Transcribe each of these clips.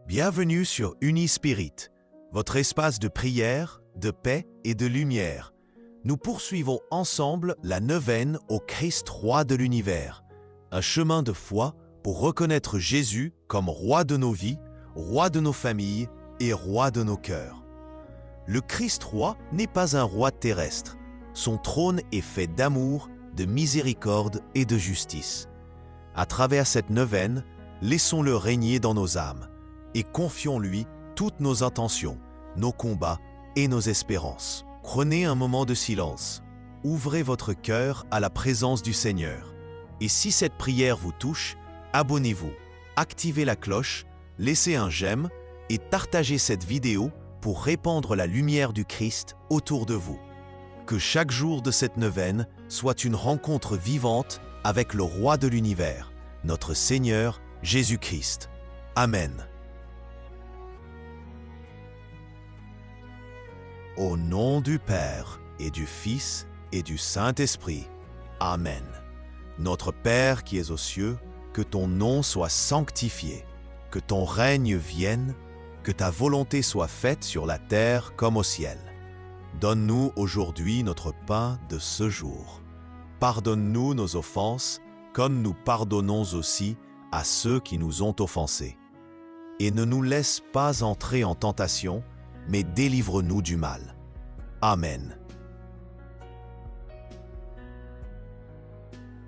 Bienvenue sur Unispirit, votre espace de prière, de paix et de lumière. Nous poursuivons ensemble la neuvaine au Christ roi de l'univers, un chemin de foi pour reconnaître Jésus comme roi de nos vies, roi de nos familles et roi de nos cœurs. Le Christ roi n'est pas un roi terrestre. Son trône est fait d'amour, de miséricorde et de justice. À travers cette neuvaine, laissons-le régner dans nos âmes et confions-lui toutes nos intentions, nos combats et nos espérances. Prenez un moment de silence. Ouvrez votre cœur à la présence du Seigneur. Et si cette prière vous touche, abonnez-vous, activez la cloche, laissez un j'aime et partagez cette vidéo pour répandre la lumière du Christ autour de vous. Que chaque jour de cette neuvaine soit une rencontre vivante avec le Roi de l'univers, notre Seigneur Jésus-Christ. Amen. Au nom du Père et du Fils et du Saint-Esprit. Amen. Notre Père qui es aux cieux, que ton nom soit sanctifié, que ton règne vienne, que ta volonté soit faite sur la terre comme au ciel. Donne-nous aujourd'hui notre pain de ce jour. Pardonne-nous nos offenses, comme nous pardonnons aussi à ceux qui nous ont offensés. Et ne nous laisse pas entrer en tentation, mais délivre-nous du mal. Amen.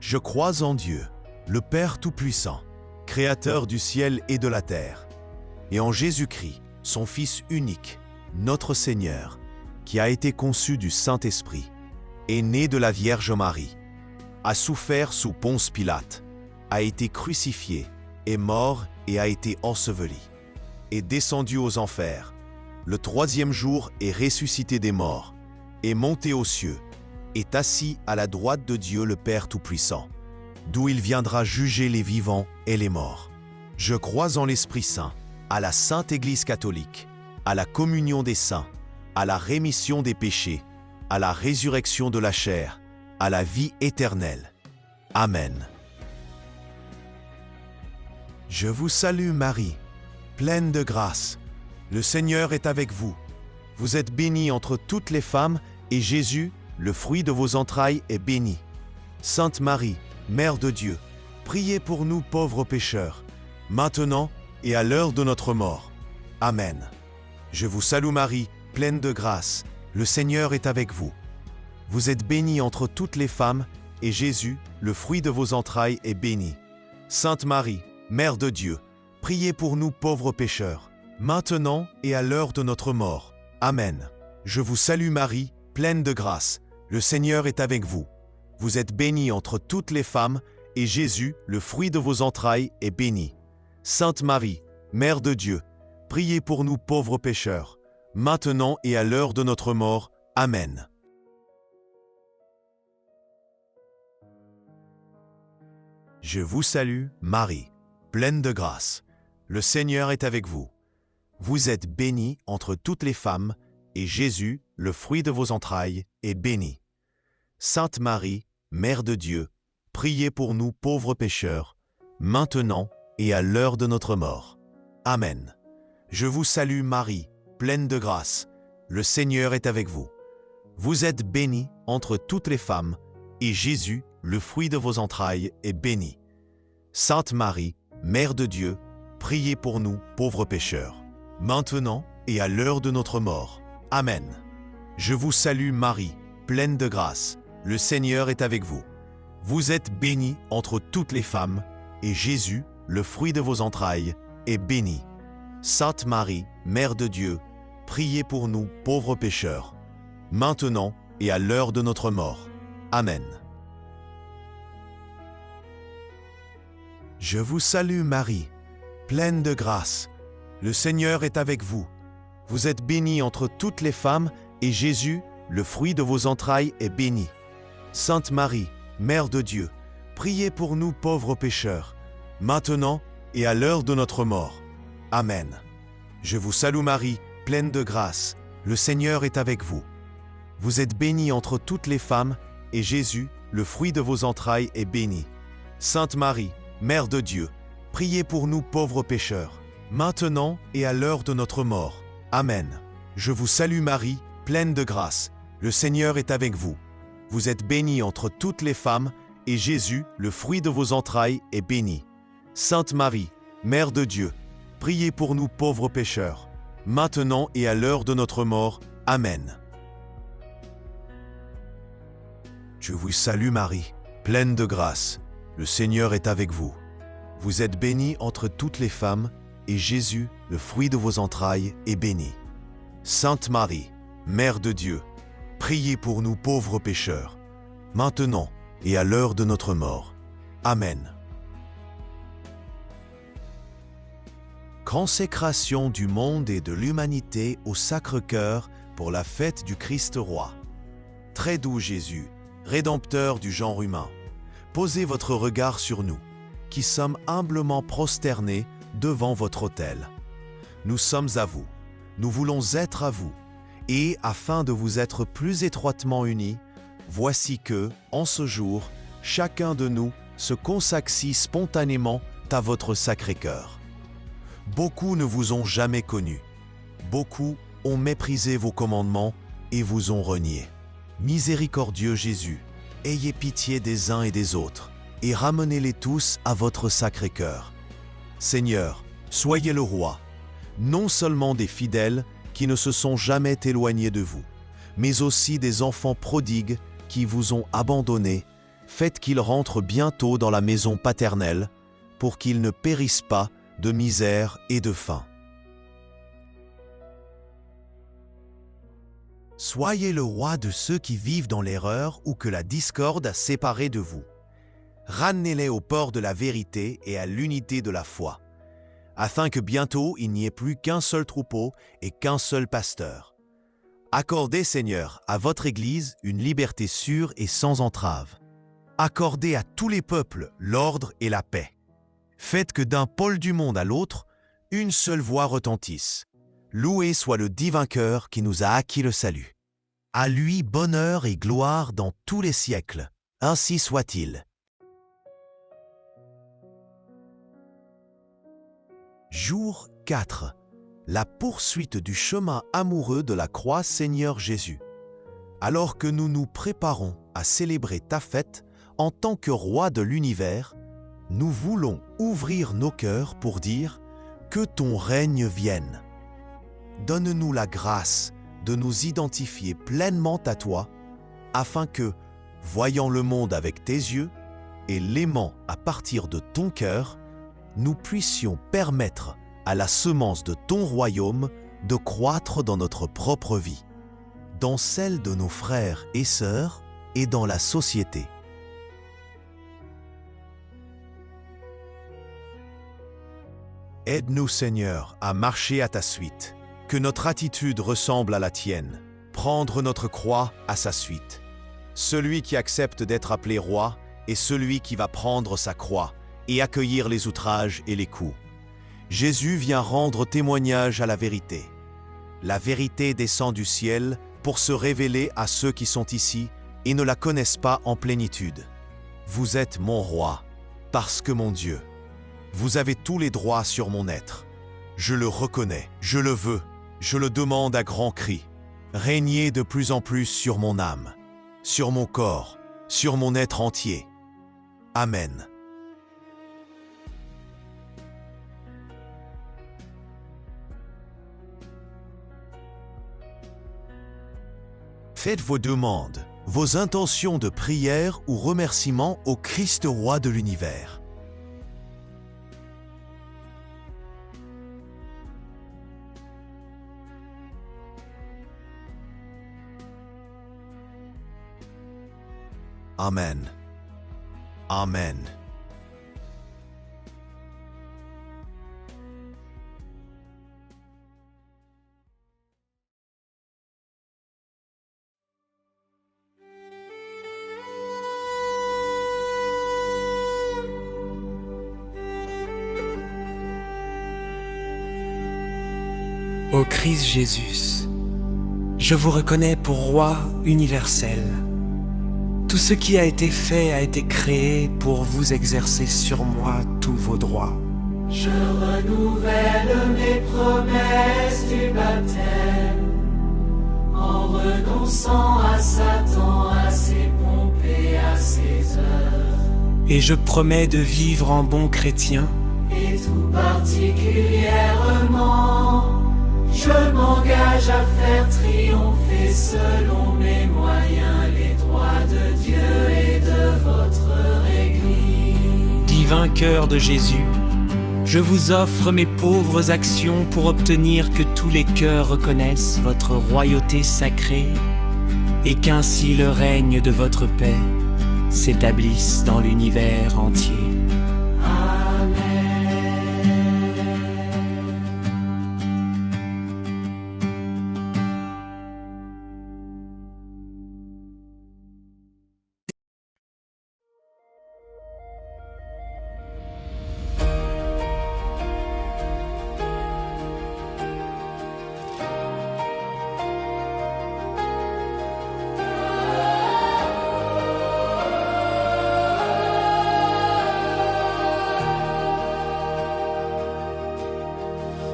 Je crois en Dieu, le Père Tout-Puissant, Créateur du ciel et de la terre, et en Jésus-Christ, son Fils unique, notre Seigneur, qui a été conçu du Saint-Esprit, est né de la Vierge Marie, a souffert sous Ponce Pilate, a été crucifié, est mort et a été enseveli, est descendu aux enfers, le troisième jour est ressuscité des morts, est monté aux cieux, est assis à la droite de Dieu le Père Tout-Puissant, d'où il viendra juger les vivants et les morts. Je crois en l'Esprit Saint, à la Sainte Église catholique, à la communion des saints, à la rémission des péchés, à la résurrection de la chair, à la vie éternelle. Amen. Je vous salue Marie, pleine de grâce. Le Seigneur est avec vous. Vous êtes bénie entre toutes les femmes, et Jésus, le fruit de vos entrailles, est béni. Sainte Marie, Mère de Dieu, priez pour nous pauvres pécheurs, maintenant et à l'heure de notre mort. Amen. Je vous salue Marie, pleine de grâce. Le Seigneur est avec vous. Vous êtes bénie entre toutes les femmes, et Jésus, le fruit de vos entrailles, est béni. Sainte Marie, Mère de Dieu, priez pour nous pauvres pécheurs, maintenant et à l'heure de notre mort. Amen. Je vous salue Marie, pleine de grâce. Le Seigneur est avec vous. Vous êtes bénie entre toutes les femmes, et Jésus, le fruit de vos entrailles, est béni. Sainte Marie, Mère de Dieu, priez pour nous pauvres pécheurs, maintenant et à l'heure de notre mort. Amen. Je vous salue, Marie, pleine de grâce. Le Seigneur est avec vous. Vous êtes bénie entre toutes les femmes, et Jésus, le fruit de vos entrailles, est béni. Sainte Marie, Mère de Dieu, priez pour nous pauvres pécheurs, maintenant et à l'heure de notre mort. Amen. Je vous salue Marie, pleine de grâce. Le Seigneur est avec vous. Vous êtes bénie entre toutes les femmes, et Jésus, le fruit de vos entrailles, est béni. Sainte Marie, Mère de Dieu, priez pour nous pauvres pécheurs, maintenant et à l'heure de notre mort. Amen. Je vous salue Marie, pleine de grâce. Le Seigneur est avec vous. Vous êtes bénie entre toutes les femmes, et Jésus, le fruit de vos entrailles, est béni. Sainte Marie, Mère de Dieu, priez pour nous pauvres pécheurs, maintenant et à l'heure de notre mort. Amen. Je vous salue Marie, pleine de grâce. Le Seigneur est avec vous. Vous êtes bénie entre toutes les femmes, et Jésus, le fruit de vos entrailles, est béni. Sainte Marie, Mère de Dieu, priez pour nous pauvres pécheurs, maintenant et à l'heure de notre mort. Amen. Je vous salue Marie, pleine de grâce. Le Seigneur est avec vous. Vous êtes bénie entre toutes les femmes, et Jésus, le fruit de vos entrailles, est béni. Sainte Marie, Mère de Dieu, priez pour nous pauvres pécheurs, maintenant et à l'heure de notre mort. Amen. Je vous salue Marie, pleine de grâce. Le Seigneur est avec vous. Vous êtes bénie entre toutes les femmes, et Jésus, le fruit de vos entrailles, est béni. Sainte Marie, Mère de Dieu, priez pour nous pauvres pécheurs, maintenant et à l'heure de notre mort. Amen. Je vous salue Marie, pleine de grâce. Le Seigneur est avec vous. Vous êtes bénie entre toutes les femmes, et Jésus, le fruit de vos entrailles, est béni. Sainte Marie, Mère de Dieu, priez pour nous pauvres pécheurs, maintenant et à l'heure de notre mort. Amen. Consécration du monde et de l'humanité au Sacre-Cœur pour la fête du Christ roi. Très doux Jésus, Rédempteur du genre humain, posez votre regard sur nous, qui sommes humblement prosternés devant votre autel. Nous sommes à vous, nous voulons être à vous, et afin de vous être plus étroitement unis, voici que, en ce jour, chacun de nous se consacre si spontanément à votre Sacré-Cœur. Beaucoup ne vous ont jamais connu, beaucoup ont méprisé vos commandements et vous ont renié. Miséricordieux Jésus, ayez pitié des uns et des autres, et ramenez-les tous à votre Sacré-Cœur. Seigneur, soyez le roi, non seulement des fidèles qui ne se sont jamais éloignés de vous, mais aussi des enfants prodigues qui vous ont abandonnés. Faites qu'ils rentrent bientôt dans la maison paternelle, pour qu'ils ne périssent pas de misère et de faim. Soyez le roi de ceux qui vivent dans l'erreur ou que la discorde a séparés de vous. Ramenez-les au port de la vérité et à l'unité de la foi, afin que bientôt il n'y ait plus qu'un seul troupeau et qu'un seul pasteur. Accordez, Seigneur, à votre Église une liberté sûre et sans entrave. Accordez à tous les peuples l'ordre et la paix. Faites que d'un pôle du monde à l'autre, une seule voix retentisse. Loué soit le divin cœur qui nous a acquis le salut. À lui bonheur et gloire dans tous les siècles. Ainsi soit-il. Jour 4. La poursuite du chemin amoureux de la croix Seigneur Jésus. Alors que nous nous préparons à célébrer ta fête en tant que roi de l'univers, nous voulons ouvrir nos cœurs pour dire que ton règne vienne. Donne-nous la grâce de nous identifier pleinement à toi, afin que, voyant le monde avec tes yeux et l'aimant à partir de ton cœur, nous puissions permettre à la semence de ton royaume de croître dans notre propre vie, dans celle de nos frères et sœurs et dans la société. Aide-nous, Seigneur, à marcher à ta suite, que notre attitude ressemble à la tienne, prendre notre croix à sa suite. Celui qui accepte d'être appelé roi est celui qui va prendre sa croix et accueillir les outrages et les coups. Jésus vient rendre témoignage à la vérité. La vérité descend du ciel pour se révéler à ceux qui sont ici et ne la connaissent pas en plénitude. Vous êtes mon roi, parce que mon Dieu, vous avez tous les droits sur mon être. Je le reconnais, je le veux, je le demande à grands cris. Régnez de plus en plus sur mon âme, sur mon corps, sur mon être entier. Amen. Faites vos demandes, vos intentions de prière ou remerciements au Christ roi de l'univers. Amen. Amen. Ô Christ Jésus, je vous reconnais pour roi universel. Tout ce qui a été fait a été créé pour vous exercer sur moi tous vos droits. Je renouvelle mes promesses du baptême, en renonçant à Satan, à ses pompes et à ses œuvres. Et je promets de vivre en bon chrétien, Et tout particulièrement, je m'engage à faire triompher selon mes moyens les droits de Dieu et de votre Église. divin cœur de Jésus. Je vous offre mes pauvres actions pour obtenir que tous les cœurs reconnaissent votre royauté sacrée et qu'ainsi le règne de votre paix s'établisse dans l'univers entier.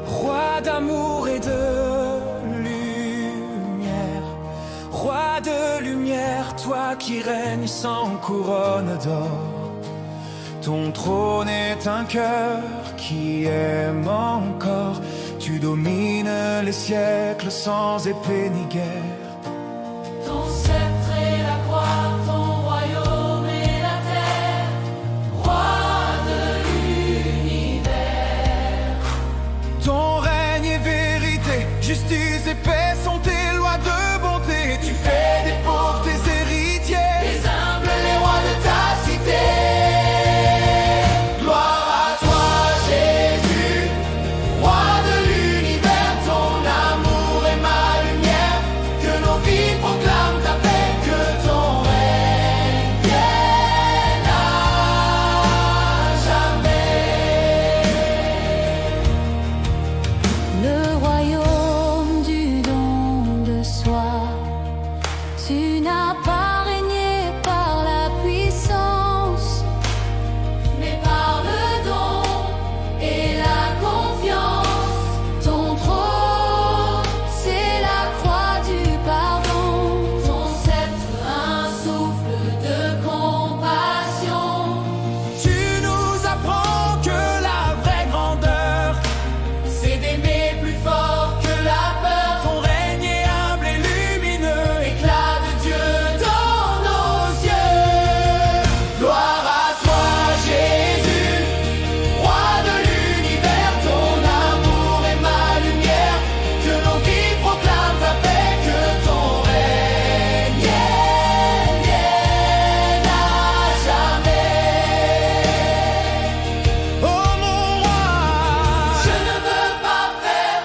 Roi d'amour et de lumière, roi de lumière, toi qui règnes sans couronne d'or. Ton trône est un cœur qui aime encore. Tu domines les siècles sans épée ni guerre. Ton sceptre et la croix, ton royaume et la terre, roi de l'univers. Ton règne est vérité, justice et paix sont tes lois de bonté. Tu fais des pauvres tes héritiers, Les humbles, les rois de ta cité. Gloire à toi, Jésus, roi de l'univers. Ton amour est ma lumière, que nos vies proclament ta paix, que ton règne vienne à jamais. Le royaume du don de soi, tu n'as pas régné par la puissance, Mais par le don et la confiance, ton trône, c'est la croix du pardon. ton sceptre, un souffle de compassion. tu nous apprends que la vraie grandeur, C'est d'aimer plus fort que la peur. ton règne est humble et lumineux. Éclat de Dieu dans nos yeux. Gloire à toi, Jésus, roi de l'univers. Ton amour est ma lumière, que nos vies proclament ta paix, que ton règne vienne à jamais. Oh mon roi, Je ne veux pas faire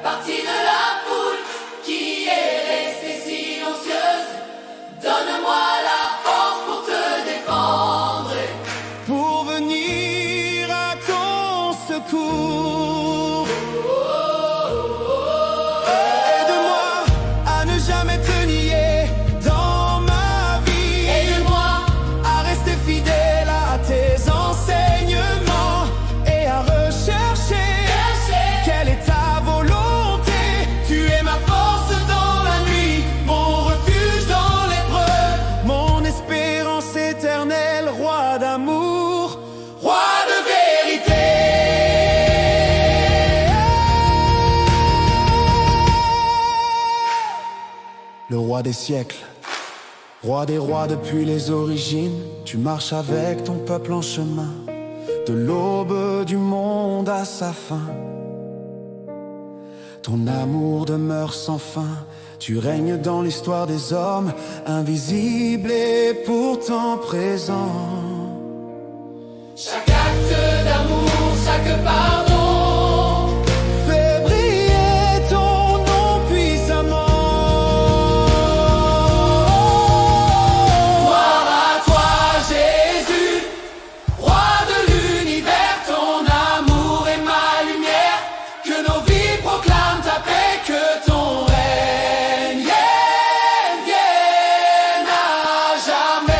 partie de la foule qui est restée silencieuse. Donne-moi la force pour te défendre. pour venir à ton secours. Aide-moi à ne jamais te nier dans ma vie. Aide-moi À rester fidèle à tes enseignements et à rechercher quelle est ta volonté. Tu es ma force dans la nuit, mon refuge dans l'épreuve, Mon espérance éternelle, roi d'amour, roi de vérité. Le roi des siècles, roi des rois depuis les origines, tu marches avec ton peuple en chemin, de l'aube du monde à sa fin. Ton amour demeure sans fin, tu règnes dans l'histoire des hommes, invisible et pourtant présent. Chaque acte d'amour, chaque pardon, Fais briller ton nom puissamment. gloire à toi, Jésus, roi de l'univers. Ton amour est ma lumière, que nos vies proclament ta paix, que ton règne vienne à jamais.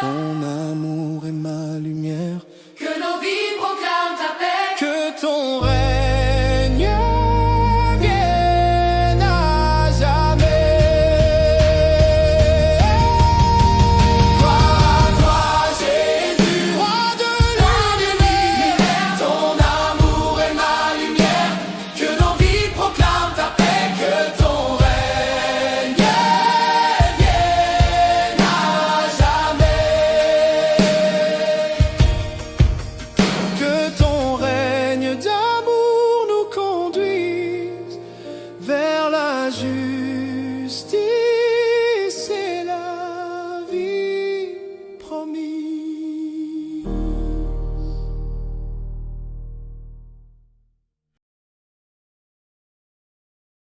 ton